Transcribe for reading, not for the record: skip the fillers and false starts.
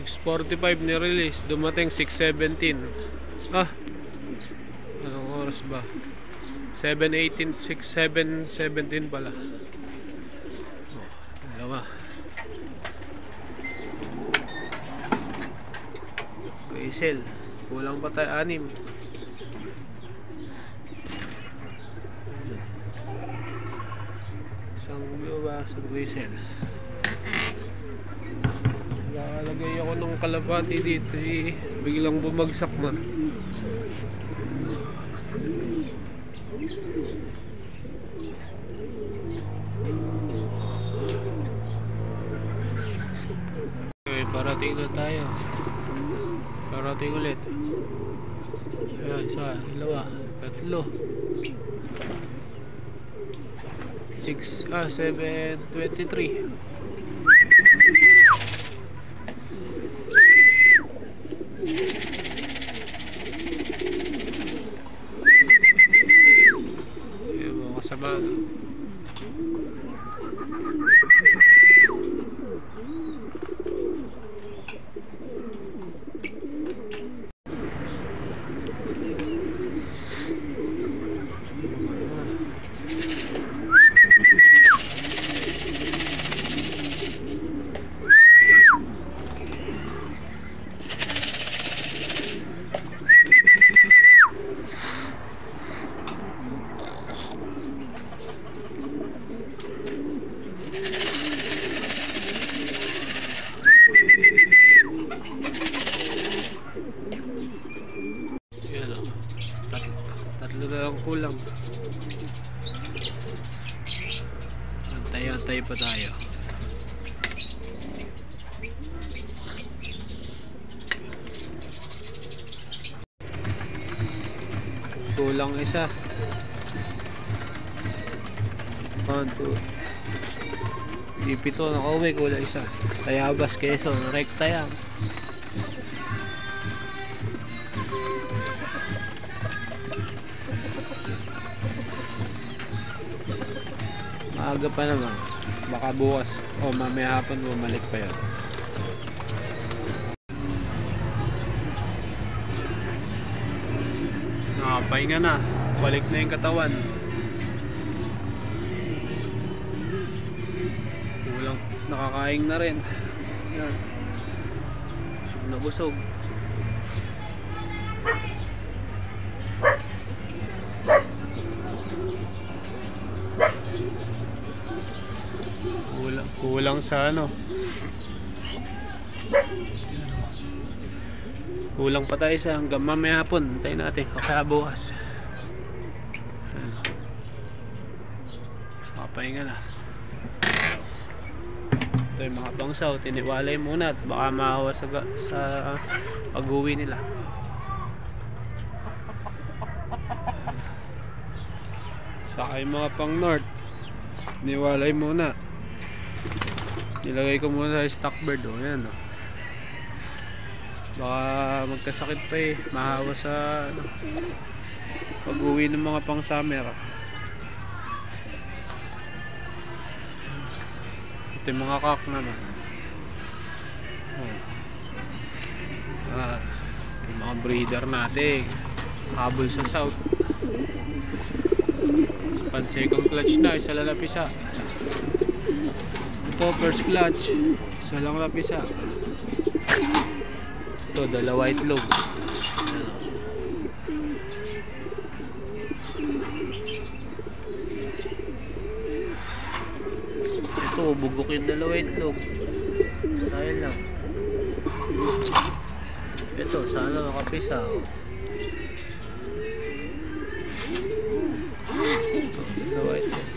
6:45 ni-release, dumating 6:17. Anong oras ba? 7:18, 7:17 pala. Dalawa. Diesel, kulang pa tayo 6. Isang ba sa diesel. Nakalagay ako ng kalapati dito, biglang bumagsak na. Okay, parating na tayo. Parating ulit. Ayan, isa, dalawa, tatlo. 7:23. Ayan, mga kasama. Tatlo na lang kulang. Antay-antay pa tayo. Kulang isa. 1, 2. Di 7 nakauwi, kulang isa. Tayabas, Quezon, rekta yan. Maaga pa naman, baka bukas o mamaya hapon bumalik pa yun. Nakapahinga na, balik na yung katawan. Kulang, nakakain na rin. Yan, busog na busog. Kulang sa ano, kulang pa tayo sa hanggang mamaya hapon. Hintayin natin kaya bukas. Makapahinga na. Ito yung mga pangsaw, tiniwalay muna at baka maawa sa pag-uwi nila. Saka yung mga pang north, tiniwalay muna. Nilagay ko muna sa stock bird. Ayan, baka magkasakit pa mahawa sa pag-uwi ng mga pang summer. Ito yung mga kak naman. Ito yung mga breeder natin, habol sa south. Pan second clutch na, isa lang lapisa. Ito first clutch, isa lang lapisa. Ito dalawa itlog. Ito bugok yung dalawa itlog. Sayang lang. Ito sana nakapisa. Ito dalawa itlog.